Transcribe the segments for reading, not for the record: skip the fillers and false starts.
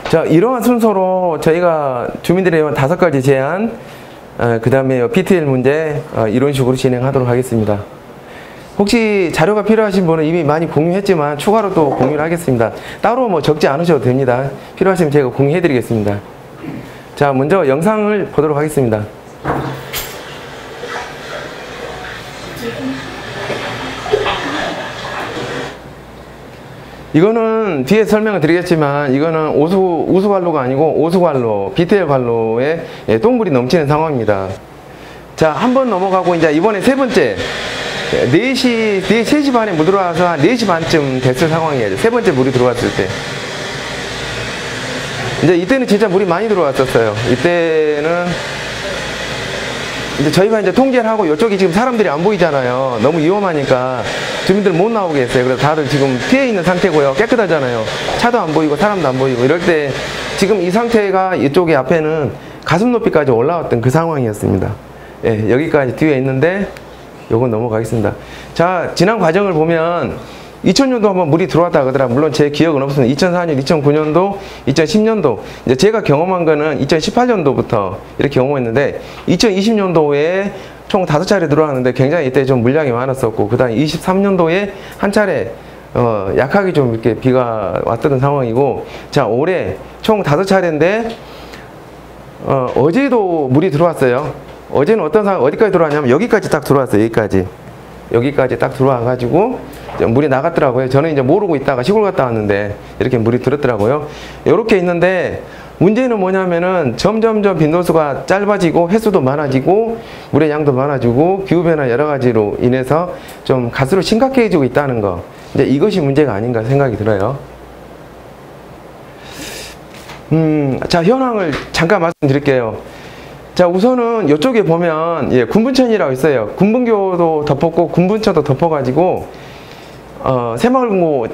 자, 이러한 순서로 저희가 주민들의 5가지 제안, 그 다음에 BTL 문제, 이런 식으로 진행하도록 하겠습니다. 혹시 자료가 필요하신 분은 이미 많이 공유했지만 추가로 또 공유를 하겠습니다. 따로 뭐 적지 않으셔도 됩니다. 필요하시면 제가 공유해 드리겠습니다. 자, 먼저 영상을 보도록 하겠습니다. 이거는 뒤에 설명을 드리겠지만 이거는 우수관로가 아니고 오수관로, BTL 관로에 똥물이 넘치는 상황입니다. 자, 한번 넘어가고 이제 이번에 세 번째 3시 반에 물 들어와서 한 4시 반쯤 됐을 상황이에요. 세 번째 물이 들어왔을 때. 이제 이때는 진짜 물이 많이 들어왔었어요. 이때는 이제 저희가 이제 통제를 하고 이쪽이 지금 사람들이 안 보이잖아요. 너무 위험하니까 주민들 못 나오게 했어요. 그래서 다들 지금 피해 있는 상태고요. 깨끗하잖아요. 차도 안 보이고 사람도 안 보이고 이럴 때 지금 이 상태가 이쪽에 앞에는 가슴 높이까지 올라왔던 그 상황이었습니다. 예, 여기까지 뒤에 있는데 요건 넘어가겠습니다. 자, 지난 과정을 보면 2000년도 한번 물이 들어왔다 그러더라. 물론 제 기억은 없습니다. 2004년, 2009년도, 2010년도. 이제 제가 경험한 거는 2018년도부터 이렇게 경험했는데 2020년도에 총 5차례 들어왔는데 굉장히 이때 좀 물량이 많았었고, 그 다음에 23년도에 한 차례 약하게 좀 이렇게 비가 왔던 상황이고, 자, 올해 총 5차례인데 어제도 물이 들어왔어요. 어제는 어디까지 들어왔냐면 여기까지 딱 들어왔어요. 여기까지 딱 들어와가지고 물이 나갔더라고요. 저는 이제 모르고 있다가 시골 갔다 왔는데 이렇게 물이 들었더라고요. 이렇게 있는데 문제는 뭐냐면은 점점점 빈도수가 짧아지고 횟수도 많아지고 물의 양도 많아지고 기후변화 여러 가지로 인해서 좀 갈수록 심각해지고 있다는 거. 이제 이것이 문제가 아닌가 생각이 들어요. 자, 현황을 잠깐 말씀드릴게요. 자, 우선은 이쪽에 보면 군분천이라고 있어요. 군분교도 덮었고 군분천도 덮어가지고 새마을금고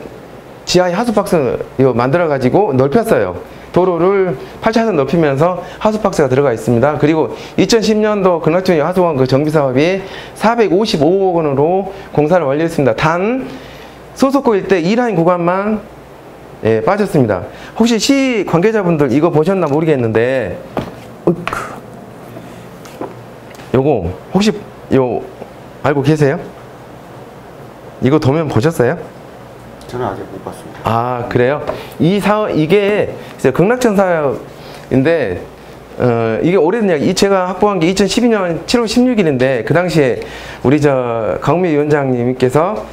지하에 하수박스 만들어가지고 넓혔어요. 도로를 8차선 넓히면서 하수박스가 들어가 있습니다. 그리고 2010년도 근학천 하수원 그 정비사업이 455억 원으로 공사를 완료했습니다. 단 소속고 일대 2라인 구간만 빠졌습니다. 혹시 시 관계자분들 이거 보셨나 모르겠는데 요거 혹시 알고 계세요? 이거 도면 보셨어요? 저는 아직 못 봤습니다. 아, 그래요? 이게 극락천 사업인데 이게 오래된 제가 확보한 게 2012년 7월 16일인데 그 당시에 우리 강미 위원장님께서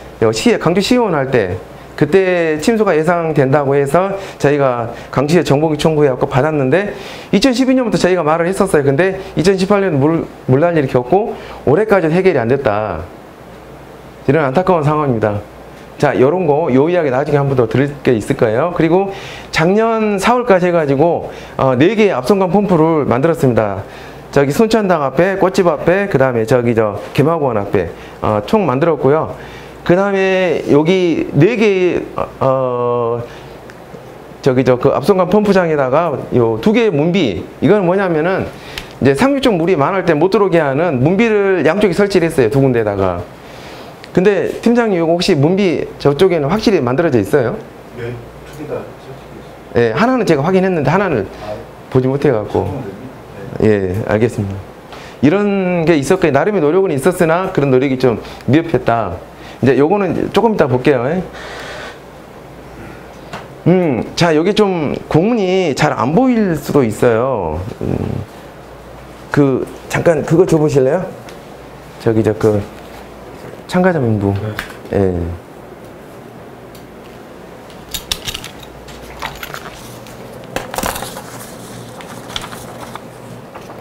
강주시의원 할 때 그때 침수가 예상된다고 해서 저희가 강주시에 정보기 청구해갖고 받았는데 2012년부터 저희가 말을 했었어요. 근데 2018년 물난일이 겪고 올해까지 해결이 안 됐다. 이런 안타까운 상황입니다. 자, 요런 거, 요 이야기 나중에 한 번 더 들을 게 있을 거예요. 그리고 작년 4월까지 해가지고 4개의 앞선관 펌프를 만들었습니다. 저기 순천당 앞에, 꽃집 앞에, 그 다음에 개마고원 앞에 총 만들었고요. 그 다음에 여기 4개의 그 앞선관 펌프장에다가 요 2개의 문비, 이건 뭐냐면은 이제 상류 쪽 물이 많을 때 못 들어오게 하는 문비를 양쪽에 설치를 했어요. 2군데다가. 근데 팀장님 이거 혹시 문비 저쪽에는 확실히 만들어져 있어요? 네, 2개 다 설치되어 있습니다. 예, 하나는 제가 확인했는데 하나는 보지 못해갖고. 예, 알겠습니다. 이런 게 있었고 나름의 노력은 있었으나 그런 노력이 좀 미흡했다. 이제 요거는 조금 이따 볼게요. 자, 여기 좀 공문이 잘 안 보일 수도 있어요. 잠깐 그거 줘보실래요? 참가자 명부. 예.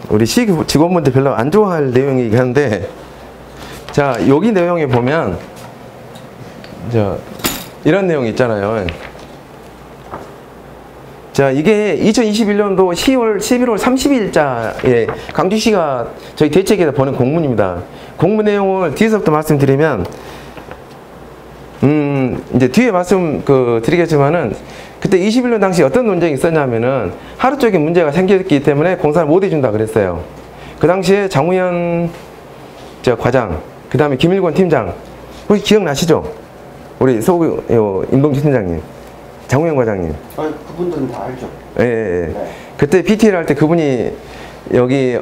우리 시 직원분들 별로 안 좋아할 내용이긴 한데, 자, 여기 내용에 보면 이런 내용이 있잖아요. 자, 이게 2021년도 11월 30일자에 강주시가 저희 대책에다 보낸 공문입니다. 공문 내용을 뒤에서부터 말씀드리면, 이제 뒤에 말씀 드리겠지만은, 그때 21년 당시 어떤 논쟁이 있었냐면은, 하루 쪽에 문제가 생겼기 때문에 공사를 못 해준다 그랬어요. 그 당시에 장우현 과장, 그 다음에 김일권 팀장, 혹시 기억나시죠? 우리 임동주 팀장님. 장우영 과장님. 그분들은 다 알죠. 예, 예. 네. 그때 PT를 할 때 그분이 여기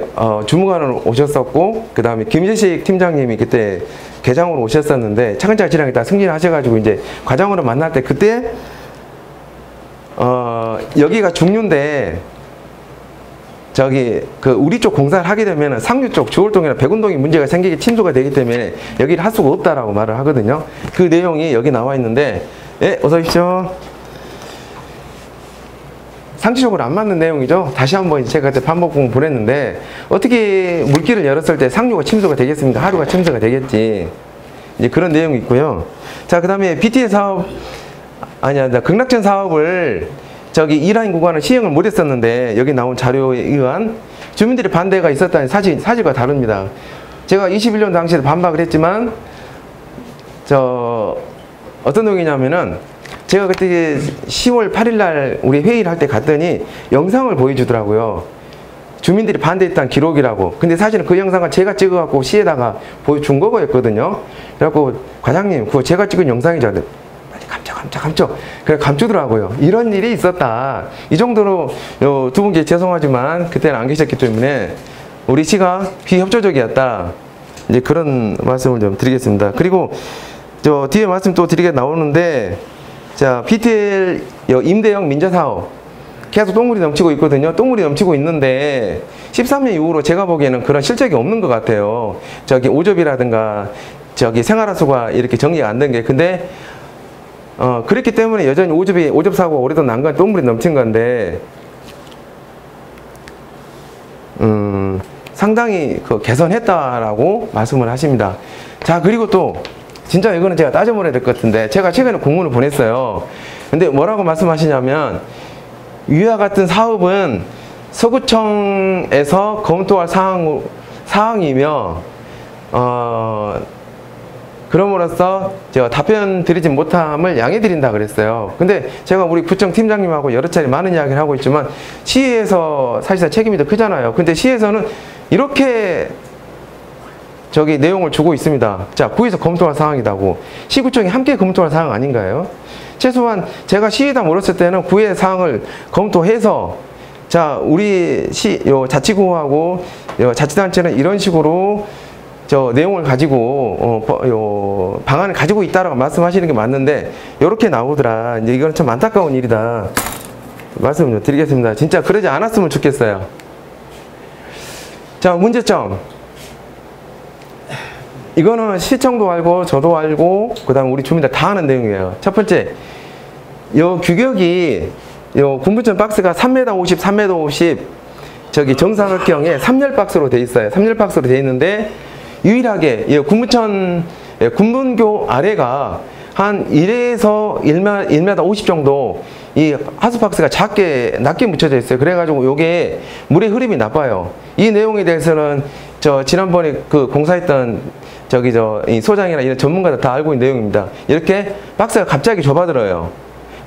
주무관으로 오셨었고, 그 다음에 김재식 팀장님이 그때 계장으로 오셨었는데 차근차근히 다 승진하셔가지고 이제 과장으로 만날 때 그때 여기가 중류인데 저기 그 우리 쪽 공사를 하게 되면 상류 쪽 주월동이나 백운동이 문제가 생기게 침수가 되기 때문에 여기를 할 수가 없다라고 말을 하거든요. 그 내용이 여기 나와 있는데, 예, 어서 오십시오. 상식적으로 안 맞는 내용이죠. 다시 한번 제가 그때 반복공을 보냈는데 어떻게 물길을 열었을 때 상류가 침수가 되겠습니까? 하류가 침수가 되겠지. 이제 그런 내용이 있고요. 자, 그 다음에 BTA 사업, 극락전 사업을 저기 2라인 구간을 시행을 못했었는데 여기 나온 자료에 의한 주민들의 반대가 있었다는 사실과 다릅니다. 제가 21년 당시에 반박을 했지만 어떤 내용이냐면은 제가 그때 10월 8일 날 우리 회의를 할 때 갔더니 영상을 보여주더라고요. 주민들이 반대했다는 기록이라고. 근데 사실은 그 영상은 제가 찍어갖고 시에다가 보여준 거였거든요. 그래갖고 과장님, 그거 제가 찍은 영상이죠. 감춰. 그래 감추더라고요. 이런 일이 있었다. 이 정도로 두 분께 죄송하지만 그때는 안 계셨기 때문에 우리 시가 비협조적이었다. 이제 그런 말씀을 좀 드리겠습니다. 그리고 저 뒤에 말씀 또 드리게 나오는데, 자, BTL 임대형 민자사업 계속 똥물이 넘치고 있거든요. 똥물이 넘치고 있는데 13년 이후로 제가 보기에는 그런 실적이 없는 것 같아요. 저기 오접이라든가 저기 생활하수가 이렇게 정리가 안 된 게. 근데 그렇기 때문에 여전히 오접 사고가 오래도 난 건 똥물이 넘친 건데, 상당히 개선했다라고 말씀을 하십니다. 자, 그리고 또 진짜 이거는 제가 따져보려야 될 것 같은데, 제가 최근에 공문을 보냈어요. 근데 뭐라고 말씀하시냐면, 위와 같은 사업은 서구청에서 검토할 사항이며 그럼으로써 제가 답변 드리지 못함을 양해 드린다 그랬어요. 근데 제가 우리 구청 팀장님하고 여러 차례 많은 이야기를 하고 있지만 시에서 사실상 책임이 더 크잖아요. 근데 시에서는 이렇게 저기 내용을 주고 있습니다. 자, 구에서 검토할 사항이라고. 시구청이 함께 검토할 사항 아닌가요? 최소한 제가 시에다 물었을 때는 구의 사항을 검토해서, 자, 우리 자치구하고 자치단체는 이런 식으로 내용을 가지고 방안을 가지고 있다라고 말씀하시는 게 맞는데 이렇게 나오더라. 이제 이건 참 안타까운 일이다. 말씀 좀 드리겠습니다. 진짜 그러지 않았으면 좋겠어요. 자, 문제점. 이거는 시청도 알고 저도 알고 그다음 우리 주민들 다 아는 내용이에요. 첫 번째, 요 규격이 군부천 박스가 3m 50, 3m 50 저기 정사각형에 3열 박스로 돼 있어요. 3열 박스로 돼 있는데 유일하게 군부천 군분교 아래가 한 1에서 1m 50 정도 이 하수박스가 낮게 묻혀져 있어요. 그래가지고 요게 물의 흐름이 나빠요. 이 내용에 대해서는 지난번에 그 공사했던 이 소장이나 이런 전문가들 다 알고 있는 내용입니다. 이렇게 박스가 갑자기 좁아들어요.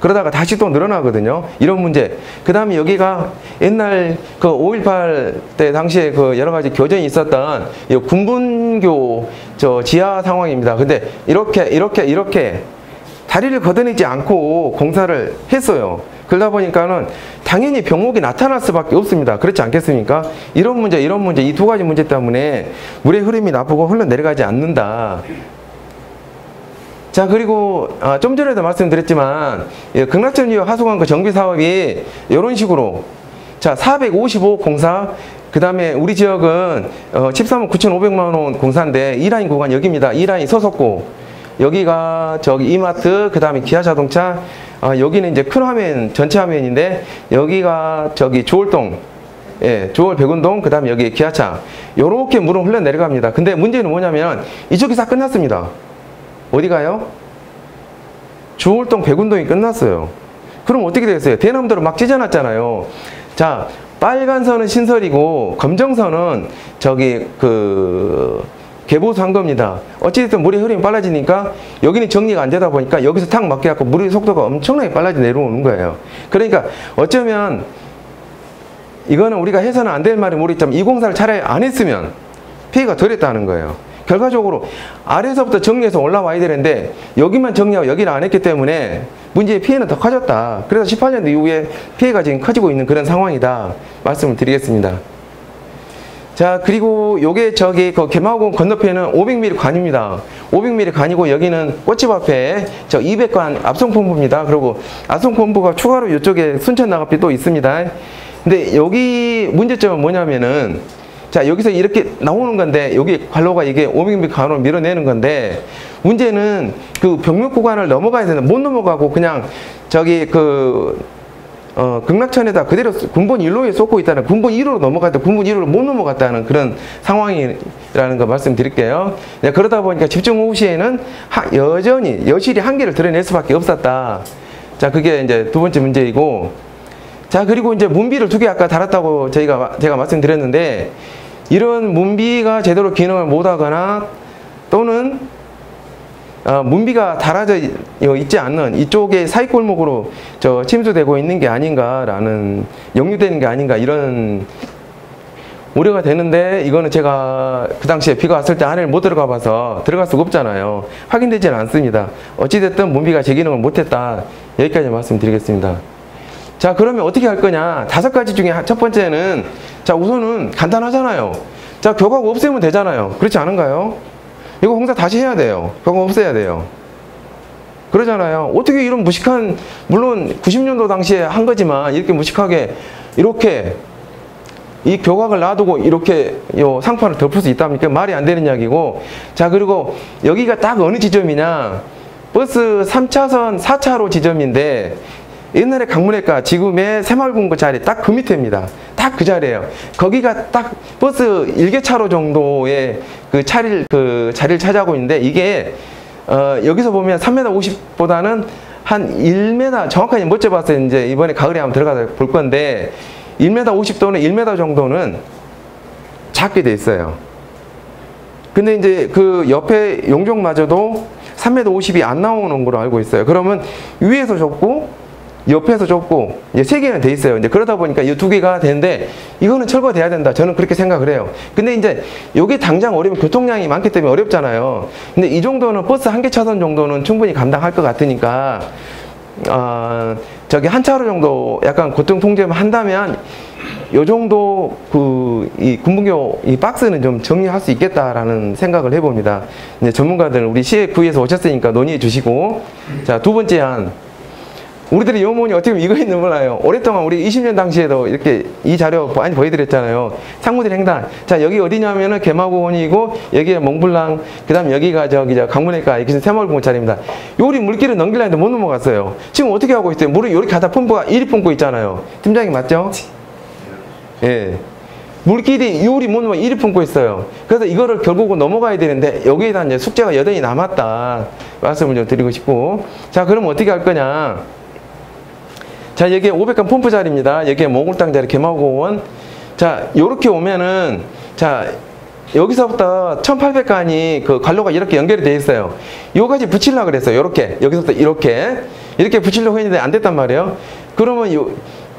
그러다가 다시 또 늘어나거든요. 이런 문제. 그 다음에 여기가 옛날 그 5.18 때 당시에 그 여러 가지 교전이 있었던 이 군분교 지하 상황입니다. 근데 이렇게 다리를 걷어내지 않고 공사를 했어요. 그러다 보니까는 당연히 병목이 나타날 수밖에 없습니다. 그렇지 않겠습니까? 이런 문제, 이 두 가지 문제 때문에 물의 흐름이 나쁘고 흘러내려가지 않는다. 자, 그리고 좀 전에도 말씀드렸지만 극락전지역 하수관그 정비 사업이 이런 식으로, 자, 455 공사, 그 다음에 우리 지역은 13억 9,500만 원 공사인데 2라인 구간 여기입니다. 2라인 서석고, 여기가 이마트, 그 다음에 기아자동차, 여기는 이제 큰 화면, 전체 화면인데 여기가 주월동, 예, 주월 백운동, 그 다음에 여기 기아차, 요렇게 물은 흘러내려갑니다. 근데 문제는 뭐냐면 이쪽이 다 끝났습니다. 어디 가요? 주월동 백운동이 끝났어요. 그럼 어떻게 되겠어요? 대나무대로 막 찢어놨잖아요. 자, 빨간 선은 신설이고 검정선은 개보수 한 겁니다. 어찌됐든 물의 흐름이 빨라지니까 여기는 정리가 안 되다 보니까 여기서 탁 막혀갖고 물의 속도가 엄청나게 빨라져 내려오는 거예요. 그러니까 어쩌면 이거는 우리가 해서는 안 될 말이 모르겠지만 이 공사를 차라리 안 했으면 피해가 덜했다는 거예요. 결과적으로 아래에서부터 정리해서 올라와야 되는데 여기만 정리하고 여기를 안 했기 때문에 문제의 피해는 더 커졌다. 그래서 18년도 이후에 피해가 지금 커지고 있는 그런 상황이다 말씀을 드리겠습니다. 자, 그리고 요게 그 개마고원 건너편에는 500mm 관입니다. 500mm 관이고 여기는 꽃집 앞에 저 200관 압송 펌프입니다. 그리고 압송 펌프가 추가로 이쪽에 순천 나가피 또 있습니다. 근데 여기 문제점은 뭐냐면은 자, 여기서 이렇게 나오는 건데 여기 관로가 이게 500mm 관으로 밀어내는 건데 문제는 그 병력 구간을 넘어가야 되는데 못 넘어가고 그냥 저기 극락천에다 그대로 군본 1로에 쏟고 있다는, 군본 1호로 넘어갔다 군본 1호로 못 넘어갔다는 그런 상황이라는 거 말씀드릴게요. 네, 그러다 보니까 집중 호우 시에는 여전히 여실히 한계를 드러낼 수밖에 없었다. 자, 그게 이제 두 번째 문제이고, 자, 그리고 이제 문비를 2개 아까 달았다고 제가 말씀드렸는데 이런 문비가 제대로 기능을 못하거나 또는 문비가 달아져 있지 않는 이쪽에 사이골목으로 침수되고 있는 게 아닌가라는, 역류되는 게 아닌가 이런 우려가 되는데, 이거는 제가 그 당시에 비가 왔을 때 안에 못 들어가 봐서 들어갈 수가 없잖아요. 확인되지는 않습니다. 어찌됐든 문비가 제 기능을 못했다. 여기까지 말씀드리겠습니다. 자, 그러면 어떻게 할 거냐? 5가지 중에 첫 번째는, 자, 우선은 간단하잖아요. 자, 교각 없애면 되잖아요. 그렇지 않은가요? 이거 공사 다시 해야 돼요. 교각 없애야 돼요. 그러잖아요. 어떻게 이런 무식한, 물론 90년도 당시에 한 거지만 이렇게 무식하게 이렇게 이 교각을 놔두고 이렇게 요 상판을 덮을 수 있답니까? 말이 안 되는 이야기고. 자, 그리고 여기가 딱 어느 지점이냐? 버스 3차선 4차로 지점인데 옛날에 강문회과 지금의 새마을금고 자리 딱 그 밑에입니다. 딱 그 자리예요. 거기가 딱 버스 1개차로 정도의 자리를 차지하고 있는데 이게 여기서 보면 3m 50보다는 한 1m, 정확하게 못 재봤어요. 이제 이번에 가을에 한번 들어가서 볼 건데 1m 50 또는 1m 정도는 작게 돼 있어요. 근데 이제 그 옆에 용종마저도 3m 50이 안 나오는 걸로 알고 있어요. 그러면 위에서 좁고 옆에서 좁고 이제 3개는 돼 있어요. 이제 그러다 보니까 이 2개가 되는데 이거는 철거돼야 된다. 저는 그렇게 생각을 해요. 근데 이제 요게 당장 어려면 교통량이 많기 때문에 어렵잖아요. 근데 이 정도는 버스 1개 차선 정도는 충분히 감당할 것 같으니까 저기 한 차로 정도 약간 교통 통제만 한다면 요 정도 이 군분교 이 박스는 좀 정리할 수 있겠다라는 생각을 해봅니다. 이제 전문가들 우리 시의구에서 오셨으니까 논의해 주시고, 자, 두 번째 안. 우리들의 요문이 어떻게 보면 이거있는 몰라요. 오랫동안 우리 20년 당시에도 이렇게 이 자료 많이 보여드렸잖아요. 상무들 횡단. 자, 여기 어디냐면은 개마고원이고, 여기가 몽블랑, 그 다음 여기가 저기 강문회과, 이렇게 새마을금고 자리입니다. 요리 물길을 넘기려 했는데 못 넘어갔어요. 지금 어떻게 하고 있어요? 물을 요렇게 가다 펌프가 이리 뿜고 있잖아요. 팀장님 맞죠? 예. 물길이 요리 못 넘어 이리 뿜고 있어요. 그래서 이거를 결국은 넘어가야 되는데 여기에다 이제 숙제가 여전히 남았다. 말씀을 좀 드리고 싶고. 자, 그럼 어떻게 할 거냐? 자, 여기에 500간 펌프 자리입니다. 여기에 몽골땅 자리, 개마고원. 자, 요렇게 오면은, 자, 여기서부터 1800간이 그 관로가 이렇게 연결이 되어 있어요. 요까지 붙이려고 그랬어요. 요렇게. 여기서부터 이렇게 붙이려고 했는데 안 됐단 말이에요. 그러면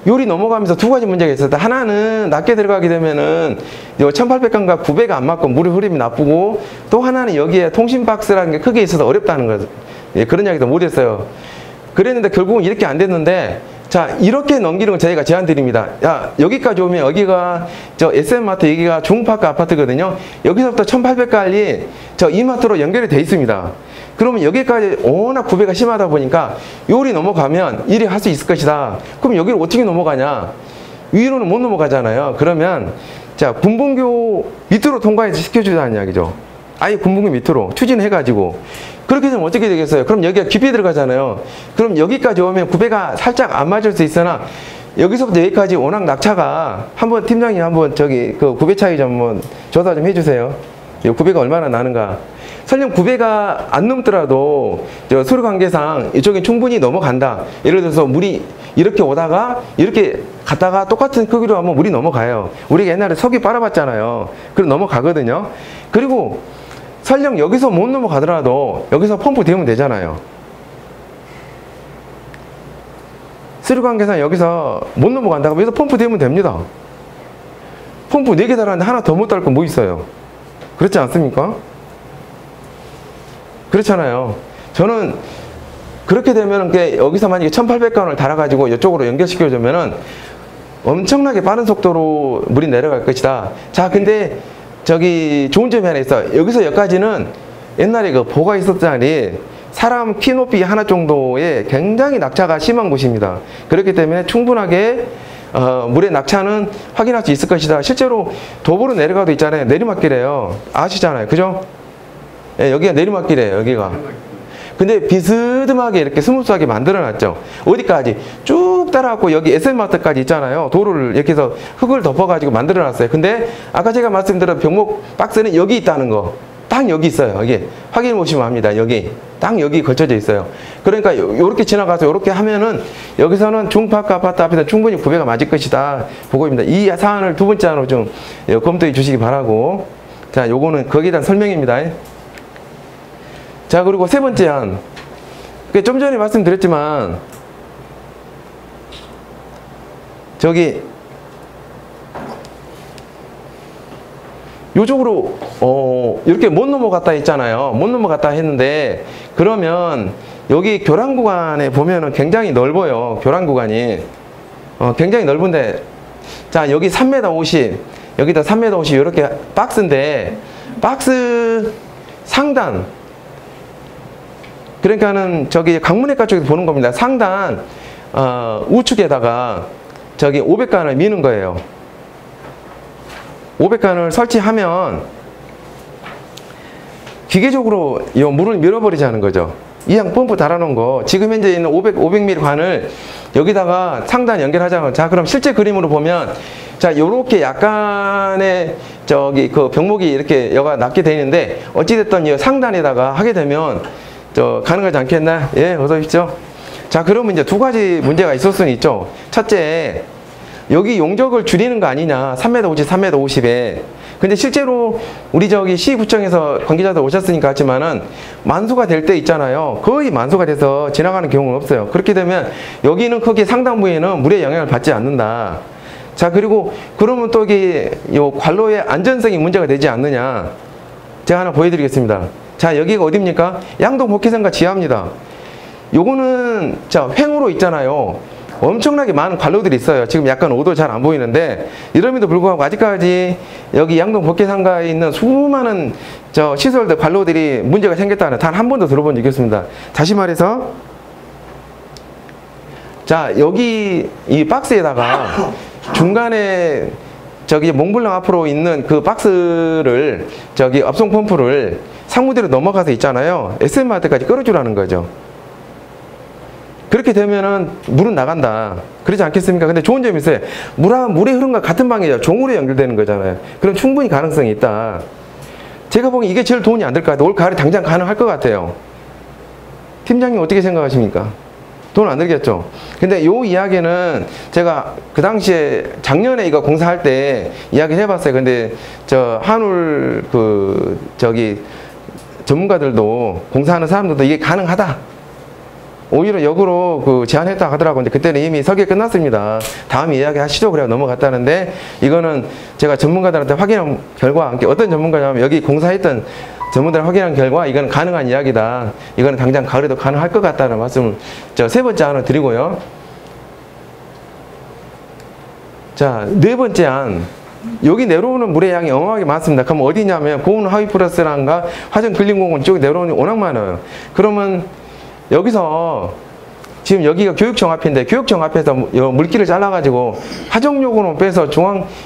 요리 넘어가면서 2가지 문제가 있었다. 하나는 낮게 들어가게 되면은 요 1800간과 900가 안 맞고 물의 흐름이 나쁘고, 또 하나는 여기에 통신 박스라는 게 크게 있어서 어렵다는 거죠. 예, 그런 이야기도 못 했어요. 그랬는데 결국은 이렇게 안 됐는데, 자, 이렇게 넘기는 건 저희가 제안 드립니다. 야, 여기까지 오면 여기가 저 SM마트, 여기가 중파크 아파트거든요. 여기서부터 1800갈리 저 이마트로 연결이 돼 있습니다. 그러면 여기까지 워낙 구배가 심하다 보니까 요리 넘어가면 일이 할 수 있을 것이다. 그럼 여기를 어떻게 넘어가냐? 위로는 못 넘어가잖아요. 그러면 자, 군분교 밑으로 통과해서 시켜주자는 이야기죠. 아예 군분교 밑으로 추진해가지고. 그렇게 되면 어떻게 되겠어요? 그럼 여기가 깊이 들어가잖아요. 그럼 여기까지 오면 구배가 살짝 안 맞을 수 있으나 여기서부터 여기까지 워낙 낙차가, 한번 팀장님 한번 저기 그 구배 차이 좀 한번 조사 좀 해주세요. 이 구배가 얼마나 나는가. 설령 구배가 안 넘더라도 수로 관계상 이쪽에 충분히 넘어간다. 예를 들어서 물이 이렇게 오다가 이렇게 갔다가 똑같은 크기로 하면 물이 넘어가요. 우리가 옛날에 석유 빨아봤잖아요. 그럼 넘어가거든요. 그리고 설령 여기서 못 넘어가더라도 여기서 펌프 대면 되잖아요. 수로 관계상 여기서 못 넘어간다고 여기서 펌프 대면 됩니다. 펌프 4개 달았는데 하나 더 못 달 거 뭐 있어요? 그렇지 않습니까? 그렇잖아요. 저는 그렇게 되면 여기서 만약에 1800간을 달아가지고 이쪽으로 연결시켜주면은 엄청나게 빠른 속도로 물이 내려갈 것이다. 자, 근데 저기 좋은 점이 하나 있어. 여기서 여기까지는 옛날에 그 보가 있었자니 사람 키 높이 하나 정도의 굉장히 낙차가 심한 곳입니다. 그렇기 때문에 충분하게 물의 낙차는 확인할 수 있을 것이다. 실제로 도보로 내려가도 있잖아요. 내리막길이에요. 아시잖아요. 그죠? 예, 여기가 내리막길이에요. 여기가. 근데 비스듬하게 이렇게 스무스하게 만들어놨죠. 어디까지? 쭉 따라갖고 여기 SM마트까지 있잖아요. 도로를 이렇게 해서 흙을 덮어가지고 만들어놨어요. 근데 아까 제가 말씀드린 병목 박스는 여기 있다는 거. 딱 여기 있어요. 여기. 확인해 보시면 압니다. 여기. 딱 여기 걸쳐져 있어요. 그러니까 요렇게 지나가서 요렇게 하면은 여기서는 중파카 아파트 앞에서 충분히 구배가 맞을 것이다. 보고입니다. 이 사안을 두 번째 안으로 좀 검토해 주시기 바라고. 자, 요거는 거기에 대한 설명입니다. 자, 그리고 세 번째 안. 좀 전에 말씀드렸지만, 저기, 요쪽으로, 이렇게 못 넘어갔다 했잖아요. 못 넘어갔다 했는데, 그러면, 여기 교란 구간에 보면은 굉장히 넓어요. 교란 구간이. 굉장히 넓은데, 자, 여기 3m 50, 여기다 3m 50, 이렇게 박스인데, 박스 상단, 그러니까는 저기 강문외과 쪽에서 보는 겁니다. 상단 우측에다가 저기 500간을 미는 거예요. 500간을 설치하면 기계적으로 이 물을 밀어버리자는 거죠. 이양 펌프 달아놓은 거 지금 현재 있는 500mm 관을 여기다가 상단 연결하자면, 자, 그럼 실제 그림으로 보면, 자, 요렇게 약간의 저기 그 병목이 이렇게 여가 낮게 되는데, 어찌됐든 이 상단에다가 하게 되면 가능하지 않겠나? 예, 어서 오십시오. 자, 그러면 이제 두 가지 문제가 있을 수는 있죠. 첫째, 여기 용적을 줄이는 거 아니냐. 3m 50, 3m 50에. 근데 실제로 우리 저기 시구청에서 관계자들 오셨으니까 하지만은 만수가 될 때 있잖아요. 거의 만수가 돼서 지나가는 경우는 없어요. 그렇게 되면 여기는 크게 상당 부위는 물의 영향을 받지 않는다. 자, 그리고 그러면 또 이게 요 관로의 안전성이 문제가 되지 않느냐. 제가 하나 보여드리겠습니다. 자, 여기가 어딥니까? 양동 복회선과 지하입니다. 요거는, 자, 횡으로 있잖아요. 엄청나게 많은 관로들이 있어요. 지금 약간 오도 잘 안 보이는데, 이럼에도 불구하고 아직까지 여기 양동 복회선가에 있는 수많은 시설들, 관로들이 문제가 생겼다는 단 한 번도 들어본 적이 없습니다. 다시 말해서, 자, 여기 이 박스에다가 중간에 저기 몽블랑 앞으로 있는 그 박스를, 저기 업송 펌프를 상무대로 넘어가서 있잖아요. SM마트까지 끌어주라는 거죠. 그렇게 되면은 물은 나간다. 그러지 않겠습니까? 근데 좋은 점이 있어요. 물의 흐름과 같은 방향이죠. 종으로 연결되는 거잖아요. 그럼 충분히 가능성이 있다. 제가 보기엔 이게 제일 돈이 안 들 것 같아요. 올 가을에 당장 가능할 것 같아요. 팀장님 어떻게 생각하십니까? 돈 안 들겠죠? 근데 요 이야기는 제가 그 당시에 작년에 이거 공사할 때 이야기 해봤어요. 근데 한울 저기 전문가들도, 공사하는 사람들도 이게 가능하다. 오히려 역으로 제안했다 하더라고요. 근데 그때는 이미 설계 끝났습니다. 다음에 이야기 하시죠. 그래 넘어갔다는데, 이거는 제가 전문가들한테 확인한 결과, 어떤 전문가냐면 여기 공사했던 전문가들 확인한 결과 이건 가능한 이야기다. 이거는 당장 가을에도 가능할 것 같다는 말씀을 세 번째 안을 드리고요. 자, 네 번째 안. 여기 내려오는 물의 양이 어마어마하게 많습니다. 그럼 어디냐면 고운 하위 플러스란가 화정 근린공원 쪽에 내려오는 게 워낙 많아요. 그러면 여기서 지금 여기가 교육청 앞인데, 교육청 앞에서 물길을 잘라가지고 화정역으로 빼서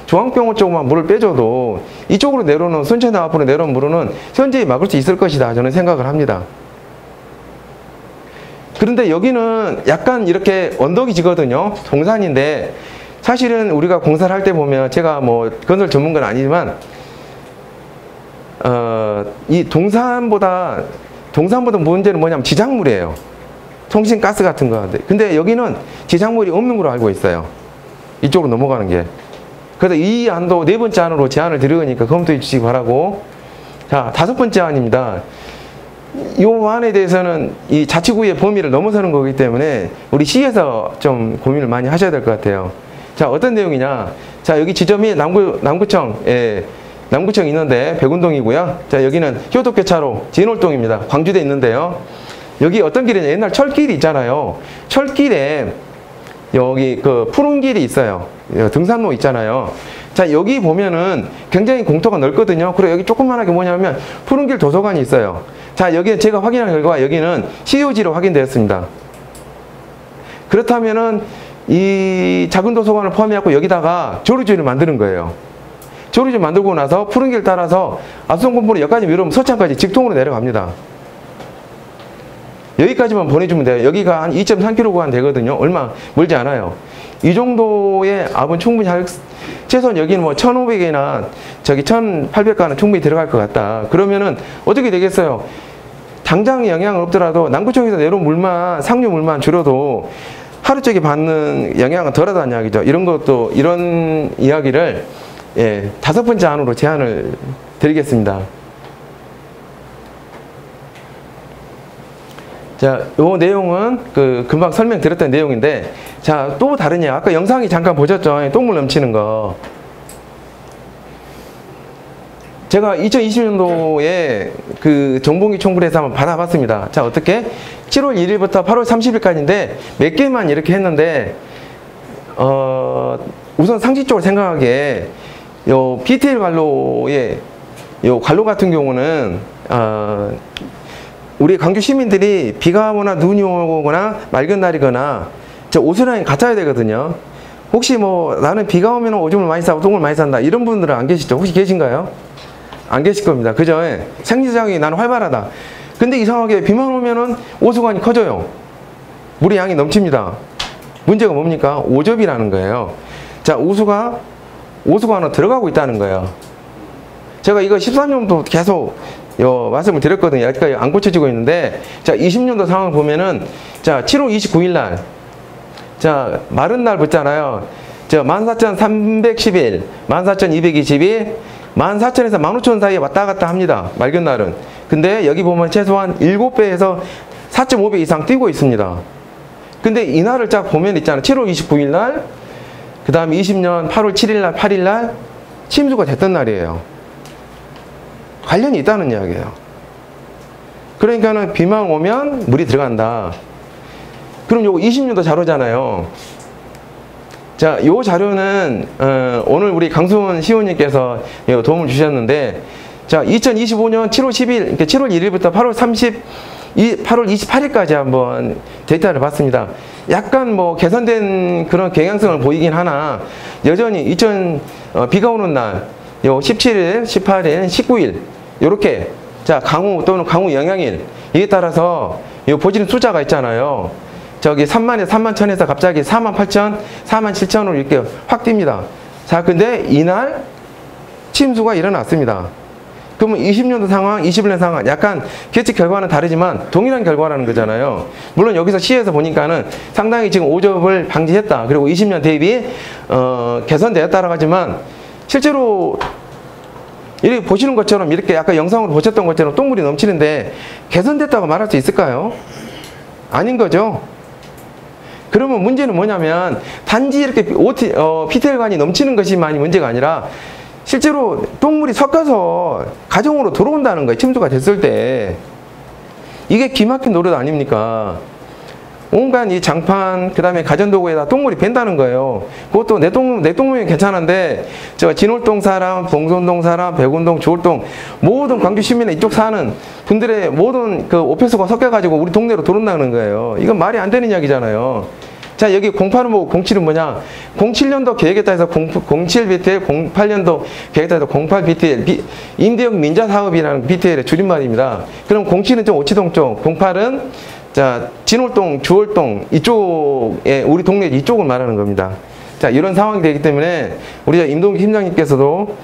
중앙병원 쪽만 물을 빼줘도 이쪽으로 내려오는, 순천대 앞으로 내려오는 물은 현재히 막을 수 있을 것이다. 저는 생각을 합니다. 그런데 여기는 약간 이렇게 언덕이 지거든요. 동산인데, 사실은 우리가 공사를 할 때 보면, 제가 뭐 건설 전문가는 아니지만 이 동산보다 문제는 뭐냐면 지작물이에요. 통신 가스 같은 거. 근데 여기는 지작물이 없는 걸로 알고 있어요. 이쪽으로 넘어가는 게. 그래서 이 안도 네 번째 안으로 제안을 드리니까 검토해 주시기 바라고. 자, 다섯 번째 안입니다. 이 안에 대해서는 이 자치구의 범위를 넘어서는 거기 때문에 우리 시에서 좀 고민을 많이 하셔야 될 것 같아요. 자, 어떤 내용이냐. 자, 여기 지점이 남구청, 남구청 있는데 백운동이고요. 자, 여기는 효덕교차로 진월동입니다. 광주대 있는데요. 여기 어떤 길이냐, 옛날 철길이 있잖아요. 철길에 여기 그 푸른 길이 있어요. 등산로 있잖아요. 자, 여기 보면은 굉장히 공터가 넓거든요. 그리고 여기 조그만하게 뭐냐면 푸른 길 도서관이 있어요. 자, 여기는 제가 확인한 결과 여기는 COG로 확인되었습니다. 그렇다면은 이 작은 도서관을 포함해갖고 여기다가 조류지를 만드는 거예요. 조류지 만들고 나서 푸른 길 따라서 압수공포로 여기까지 밀어오면 서창까지 직통으로 내려갑니다. 여기까지만 보내주면 돼요. 여기가 한 2.3km 되거든요. 얼마 멀지 않아요. 이 정도의 압은 충분히 최소한 여기는 뭐 1,500이나 저기 1,800가는 충분히 들어갈 것 같다. 그러면은 어떻게 되겠어요? 당장 영향은 없더라도 남구청에서 내려온 물만, 상류 물만 줄여도 하루 쪽에 받는 영향은 덜하다는 이야기죠. 이런 것도, 이런 이야기를, 예, 5번째 안으로 제안을 드리겠습니다. 자, 요 내용은 금방 설명드렸던 내용인데, 자, 또 다르냐. 아까 영상이 잠깐 보셨죠? 똥물 넘치는 거. 제가 2020년도에 그 정봉기 총불에서 한번 받아봤습니다. 자, 어떻게? 7월 1일부터 8월 30일까지인데 몇 개만 이렇게 했는데, 우선 상식적으로 생각하기에 요 BTL 관로의 요 관로 같은 경우는, 우리 광주 시민들이 비가 오거나 눈이 오거나 맑은 날이거나 저 오수라인 갖춰야 되거든요. 혹시 뭐 나는 비가 오면 오줌을 많이 싸고 똥을 많이 싼다 이런 분들은 안 계시죠? 혹시 계신가요? 안 계실 겁니다. 그죠? 생리장이 나는 활발하다. 근데 이상하게 비만 오면은 오수관이 커져요. 물의 양이 넘칩니다. 문제가 뭡니까? 오접이라는 거예요. 자, 오수관은 들어가고 있다는 거예요. 제가 이거 13년도 계속 말씀을 드렸거든요. 여기까지 안 고쳐지고 있는데, 자, 20년도 상황을 보면은, 자, 7월 29일 날, 자, 마른 날 붙잖아요. 저 14,311, 14,222, 14,000에서 15,000 사이에 왔다 갔다 합니다. 맑은 날은. 근데 여기 보면 최소한 7배에서 4.5배 이상 뛰고 있습니다. 근데 이날을 쫙 보면 있잖아요. 7월 29일 날, 그 다음 20년 8월 7일 날, 8일 날, 침수가 됐던 날이에요. 관련이 있다는 이야기예요. 그러니까는 비만 오면 물이 들어간다. 그럼 요거 20년도 자료잖아요. 자, 요 자료는 오늘 우리 강수원 시호님께서 도움을 주셨는데, 자, 2025년 7월 10일, 그러니까 7월 1일부터 8월 28일까지 한번 데이터를 봤습니다. 약간 뭐 개선된 그런 경향성을 보이긴 하나, 여전히 비가 오는 날, 요 17일, 18일, 19일, 요렇게, 자, 강우 또는 강우 영향일, 이에 따라서 요 보시는 숫자가 있잖아요. 저기 3만에서 31,000에서 갑자기 48,000, 47,000으로 이렇게 확 뜁니다. 자, 근데 이날 침수가 일어났습니다. 그러면 20년도 상황, 21년 상황, 약간 계측 결과는 다르지만 동일한 결과라는 거잖아요. 물론 여기서 시에서 보니까는 상당히 지금 오접을 방지했다. 그리고 20년 대비 개선되었다라고 하지만 실제로 이렇게 보시는 것처럼 이렇게 아까 영상으로 보셨던 것처럼 똥물이 넘치는데 개선됐다고 말할 수 있을까요? 아닌 거죠. 그러면 문제는 뭐냐면 단지 이렇게 PTL관이 넘치는 것이만이 문제가 아니라 실제로 똥물이 섞여서 가정으로 들어온다는 거예요. 침수가 됐을 때. 이게 기막힌 노릇 아닙니까? 온갖 이 장판, 그 다음에 가전도구에다 똥물이 밴다는 거예요. 그것도 내 똥물이 괜찮은데, 저 진월동 사람, 봉선동 사람, 백운동, 주월동, 모든 광주 시민의 이쪽 사는 분들의 모든 그 오폐수가 섞여가지고 우리 동네로 들어온다는 거예요. 이건 말이 안 되는 이야기잖아요. 자, 여기 08은 뭐고 07은 뭐냐? 07년도 계획에 따라서 07 BTL, 08년도 계획에 따라서 08 BTL, 임대형 민자사업이라는 BTL의 줄임말입니다. 그럼 07은 좀 오치동 쪽, 08은 자, 진월동, 주월동 이쪽에 우리 동네 이쪽을 말하는 겁니다. 자, 이런 상황이 되기 때문에 우리 임동기 팀장님께서도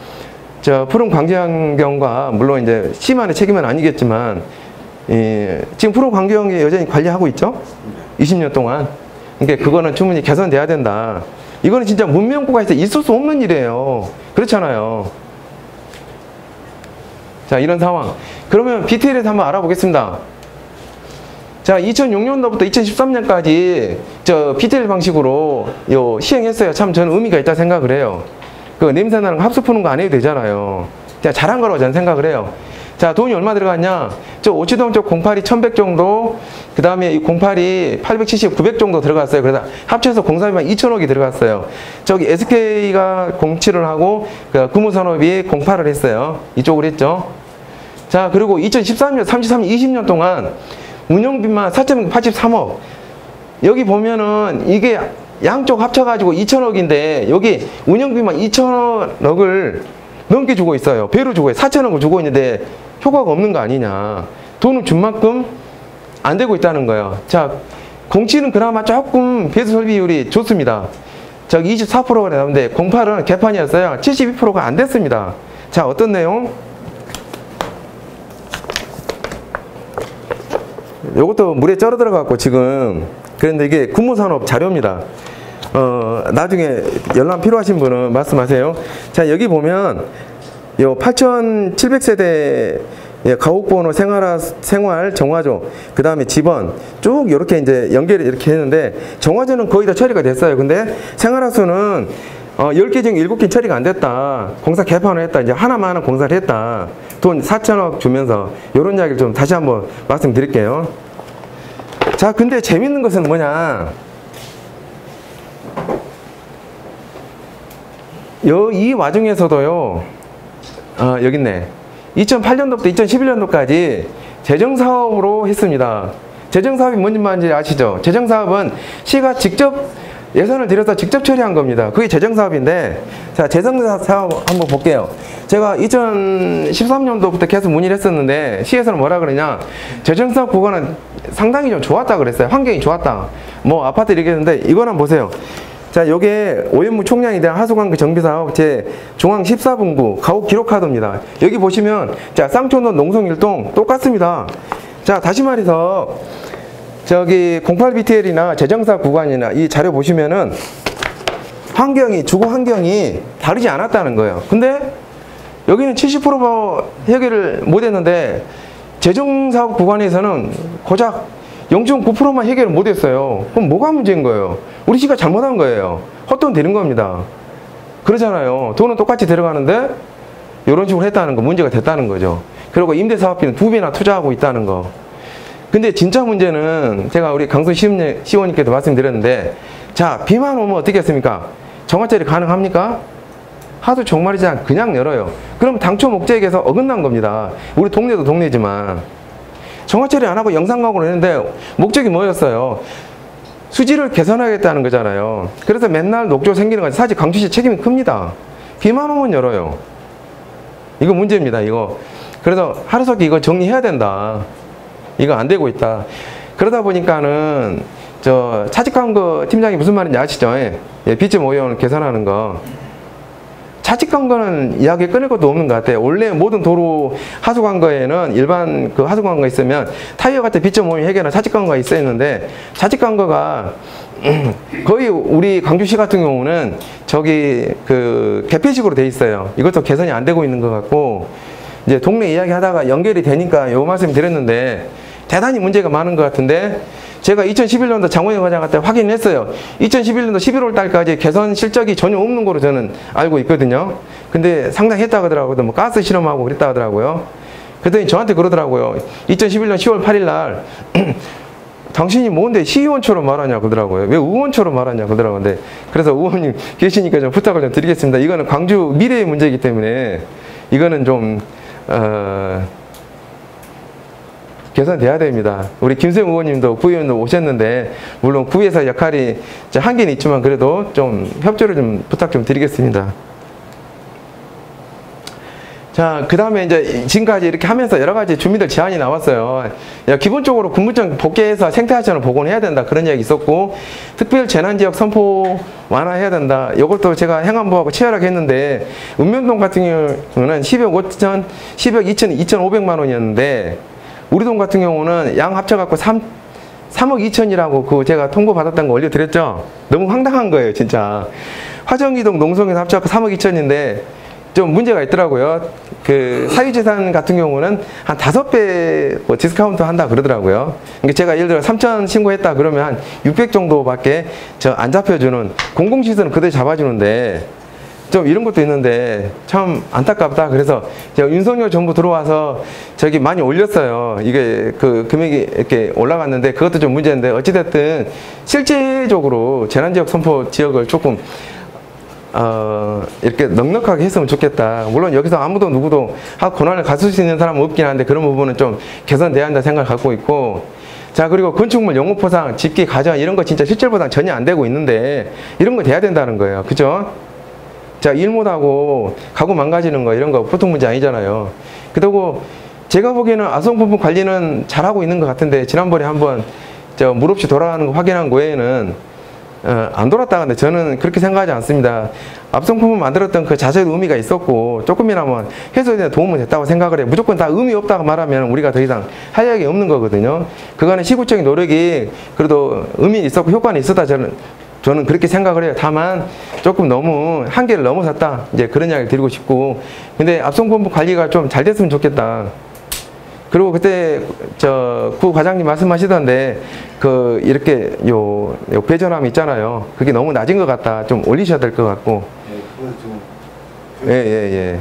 저 푸른 광주환경과 물론 이제 시만의 책임은 아니겠지만 지금 푸른 광주환경 여전히 관리하고 있죠? 20년 동안. 그러니까 그거는 충분히 개선돼야 된다. 이거는 진짜 문명국가에서 있을 수 없는 일이에요. 그렇잖아요. 자, 이런 상황. 그러면 BTL에서 한번 알아보겠습니다. 자, 2006년도부터 2013년까지 저 BTL 방식으로 시행했어요. 참 저는 의미가 있다 생각을 해요. 그 냄새나는 거 합수 푸는 거 안 해도 되잖아요. 제가 잘한 거라고 저는 생각을 해요. 자, 돈이 얼마 들어갔냐? 저 오치동 쪽 08이 1100 정도, 그 다음에 이 08이 870, 900 정도 들어갔어요. 그래서 합쳐서 공사비만 2000억이 들어갔어요. 저기 SK가 07을 하고, 금호산업이 08을 했어요. 이쪽으로 했죠. 자, 그리고 2013년, 33년, 20년 동안 운영비만 4,83억. 여기 보면은 이게 양쪽 합쳐가지고 2,000억인데, 여기 운영비만 2,000억을 넘게 주고 있어요. 배로 주고 있어요. 4,000억을 주고 있는데 효과가 없는 거 아니냐. 돈을 준 만큼 안 되고 있다는 거예요. 자, 07은 그나마 조금 배수 설비율이 좋습니다. 저기 24%가 나오는데 08은 개판이었어요. 72%가 안 됐습니다. 자, 어떤 내용? 요것도 물에 쩔어 들어갔고 지금 그런데 이게 군무산업 자료입니다. 나중에 연락 필요하신 분은 말씀하세요. 자, 여기 보면 요 8,700세대 가옥번호 생활 정화조, 그 다음에 집원 쭉 이렇게 이제 연결이 이렇게 했는데 정화조는 거의 다 처리가 됐어요. 근데 생활하수는 10개 중 7개 처리가 안 됐다. 공사 개판을 했다. 이제 하나만 공사를 했다. 돈 4,000억 주면서 이런 이야기를 좀 다시 한번 말씀드릴게요. 자, 근데 재밌는 것은 뭐냐? 이 와중에서도요, 여기 있네. 2008년도부터 2011년도까지 재정사업으로 했습니다. 재정사업이 뭔지 아시죠? 재정사업은 시가 직접 예산을 들여서 직접 처리한 겁니다. 그게 재정사업인데, 자, 재정사업 한번 볼게요. 제가 2013년도부터 계속 문의를 했었는데, 시에서는 뭐라 그러냐, 재정사업 구간은 상당히 좀 좋았다 그랬어요. 환경이 좋았다. 뭐, 아파트 얘기했는데, 이거는 보세요. 자, 요게 오연무 총량에 대한 하수관계 정비사업 제 중앙 14분구 가옥 기록카드입니다. 여기 보시면, 자, 쌍촌동 농성일동 똑같습니다. 자, 다시 말해서, 저기 08BTL이나 재정사업 구간이나 이 자료 보시면은 환경이, 주거 환경이 다르지 않았다는 거예요. 근데 여기는 70% 해결을 못 했는데 재정사업 구간에서는 고작 0.9%만 해결을 못 했어요. 그럼 뭐가 문제인 거예요? 우리 시가 잘못한 거예요. 헛돈 되는 겁니다. 그러잖아요. 돈은 똑같이 들어가는데 이런 식으로 했다는 거, 문제가 됐다는 거죠. 그리고 임대사업비는 2배나 투자하고 있다는 거. 근데 진짜 문제는 제가 우리 강순 시원님께도 말씀드렸는데, 자, 비만 오면 어떻게 했습니까? 정화처리 가능합니까? 하도 종말이지 않고 그냥 열어요. 그럼 당초 목적에서 어긋난 겁니다. 우리 동네도 동네지만. 정화처리 안 하고 영상광고를 했는데 목적이 뭐였어요? 수질을 개선하겠다는 거잖아요. 그래서 맨날 녹조 생기는 거지. 사실 강주시 책임이 큽니다. 비만 오면 열어요. 이거 문제입니다, 이거. 그래서 하루속히 이거 정리해야 된다. 이거 안 되고 있다. 그러다 보니까는 저 차직광고 팀장이 무슨 말인지 아시죠? 예, 비점 오염을 개선하는 거. 차직광고는 이야기 끊을 것도 없는 것 같아요. 원래 모든 도로 하수광고에는 일반 그 하수광고가 있으면 타이어 같은 비점 오염 해결은 차직광고가 있어야 했는데, 차직광고가 거의 우리 광주시 같은 경우는 저기 그 개폐식으로 돼 있어요. 이것도 개선이 안 되고 있는 것 같고, 이제 동네 이야기 하다가 연결이 되니까 요 말씀 드렸는데 대단히 문제가 많은 것 같은데, 제가 2011년도 장원영 과장한테 확인했어요. 2011년도 11월 달까지 개선 실적이 전혀 없는 거로 저는 알고 있거든요. 근데 상당히 했다고 하더라고요. 뭐 가스 실험하고 그랬다 하더라고요. 그랬더니 저한테 그러더라고요. 2011년 10월 8일 날 당신이 뭔데 시의원처럼 말하냐 그러더라고요. 왜 의원처럼 말하냐 그러더라고요. 근데 그래서 의원님 계시니까 좀 부탁을 좀 드리겠습니다. 이거는 광주 미래의 문제이기 때문에 이거는 좀 개선돼야 됩니다. 우리 김수영 의원님도 구의원도 오셨는데, 물론 구의회사 역할이 한계는 있지만 그래도 좀 협조를 좀 부탁 좀 드리겠습니다. 자, 그 다음에 이제 지금까지 이렇게 하면서 여러 가지 주민들 제안이 나왔어요. 야, 기본적으로 군무청 복귀해서 생태하천을 복원해야 된다. 그런 이야기 있었고, 특별 재난지역 선포 완화해야 된다. 이것도 제가 행안부하고 치열하게 했는데, 읍면동 같은 경우는 10억 5천, 10억 2천, 2,500만 원이었는데, 우리 동 같은 경우는 양 합쳐갖고 3억 2천이라고 그 제가 통보 받았던 거 올려드렸죠? 너무 황당한 거예요, 진짜. 화정이동 농성에서 합쳐갖고 3억 2천인데, 좀 문제가 있더라고요. 그 사유재산 같은 경우는 한 5배 뭐 디스카운트 한다 그러더라고요. 그러니까 제가 예를 들어 3천 신고했다 그러면 한 600 정도밖에 안 잡혀주는, 공공시설은 그대로 잡아주는데 좀 이런 것도 있는데 참 안타깝다. 그래서 제가 윤석열 정부 들어와서 저기 많이 올렸어요. 이게 그 금액이 이렇게 올라갔는데 그것도 좀 문제인데 어찌됐든 실제적으로 재난지역 선포 지역을 조금 이렇게 넉넉하게 했으면 좋겠다. 물론 여기서 아무도 누구도 고난을 가질 수 있는 사람은 없긴 한데 그런 부분은 좀 개선돼야 한다 생각을 갖고 있고, 자, 그리고 건축물 용어포상, 집기, 가전 이런 거 진짜 실질 보상 전혀 안 되고 있는데 이런 거 돼야 된다는 거예요. 그죠? 자, 일 못하고 가구 망가지는 거 이런 거 보통 문제 아니잖아요. 그리고 제가 보기에는 아성부분 관리는 잘하고 있는 것 같은데 지난번에 한번 물 없이 돌아가는 거 확인한 외에는 안 돌았다는데 저는 그렇게 생각하지 않습니다. 압성품을 만들었던 그 자체도 의미가 있었고 조금이나마 해소에 도움이 됐다고 생각을 해요. 무조건 다 의미 없다고 말하면 우리가 더 이상 할 이야기 없는 거거든요. 그간의 시국적인 노력이 그래도 의미 있었고 효과는 있었다 저는 그렇게 생각을 해요. 다만 조금 너무 한계를 넘어섰다 이제 그런 이야기를 드리고 싶고, 근데 압성본부 관리가 좀 잘 됐으면 좋겠다. 그리고 그때 구 과장님 말씀하시던데 이렇게 요 배전함 있잖아요. 그게 너무 낮은 것 같다. 좀 올리셔야 될 것 같고. 네, 그거 좀. 예.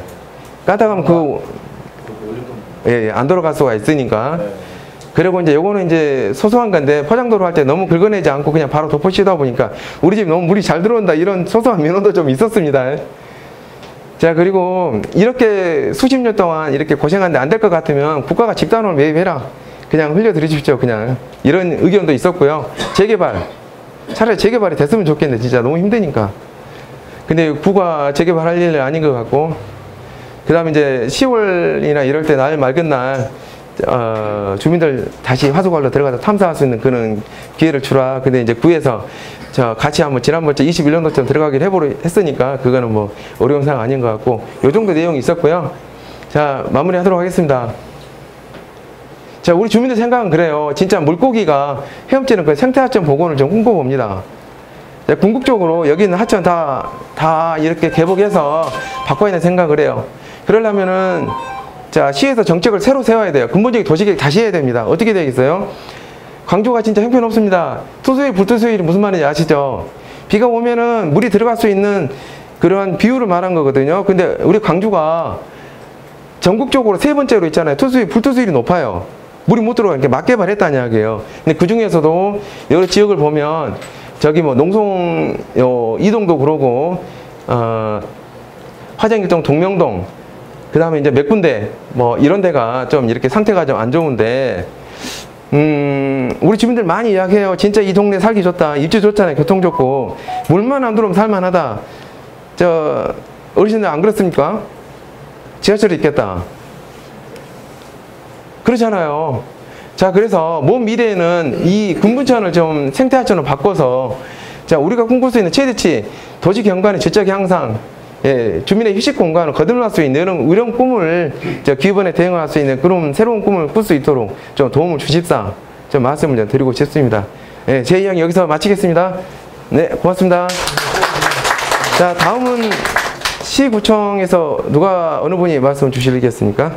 까다가면 안 돌아갈 수가 있으니까. 네. 그리고 이제 요거는 이제 소소한 건데 포장도로 할 때 너무 긁어내지 않고 그냥 바로 덮어씌우다 보니까 우리 집 너무 물이 잘 들어온다 이런 소소한 민원도 좀 있었습니다. 자, 그리고 이렇게 수십 년 동안 이렇게 고생하는데 안 될 것 같으면 국가가 집단으로 매입해라. 그냥 흘려드리십시오. 그냥 이런 의견도 있었고요. 재개발, 차라리 재개발이 됐으면 좋겠는데 진짜 너무 힘드니까. 근데 구가 재개발할 일은 아닌 것 같고, 그 다음에 이제 10월이나 이럴 때 날 맑은 날 주민들 다시 화수관로 들어가서 탐사할 수 있는 그런 기회를 주라. 근데 이제 구에서 같이 한번 지난번에 21년도쯤 들어가기로 했으니까 그거는 뭐 어려운 상황 아닌 것 같고, 요 정도 내용이 있었고요. 자, 마무리 하도록 하겠습니다. 자, 우리 주민들 생각은 그래요. 진짜 물고기가 헤엄치는 그 생태하천 복원을 좀 꿈꿔봅니다. 자, 궁극적으로 여기 있는 하천 다 이렇게 개복해서 바꿔야 되는 생각을 해요. 그러려면은 자, 시에서 정책을 새로 세워야 돼요. 근본적인 도시계획 다시 해야 됩니다. 어떻게 되겠어요? 광주가 진짜 형편없습니다. 투수일, 불투수일이 무슨 말인지 아시죠? 비가 오면은 물이 들어갈 수 있는 그러한 비율을 말한 거거든요. 근데 우리 광주가 전국적으로 세 번째로 있잖아요. 투수일, 불투수일이 높아요. 물이 못 들어가니까 맞개발했다는 이야기예요. 근데 그 중에서도 여러 지역을 보면 저기 뭐 농송 이동도 그러고 화정일동, 동명동, 그 다음에 이제 몇 군데 뭐 이런 데가 좀 이렇게 상태가 좀 안 좋은데 우리 주민들 많이 이야기해요. 진짜 이 동네 살기 좋다. 입지 좋잖아요. 교통 좋고 물만 안 들어오면 살만하다. 어르신들 안 그렇습니까? 지하철이 있겠다. 그렇잖아요. 자, 그래서 먼 미래에는 이 군분천을 좀 생태하천으로 바꿔서 자, 우리가 꿈꿀 수 있는 최대치 도시 경관의 지적 향상, 예, 주민의 휴식 공간을 거듭날 수 있는 이런 꿈을 기후변에 대응할 수 있는 그런 새로운 꿈을 꿀 수 있도록 좀 도움을 주십사 좀 말씀을 좀 드리고 싶습니다. 예, 제 이야기 여기서 마치겠습니다. 네, 고맙습니다. 자, 다음은 시구청에서 어느 분이 말씀 주시겠습니까?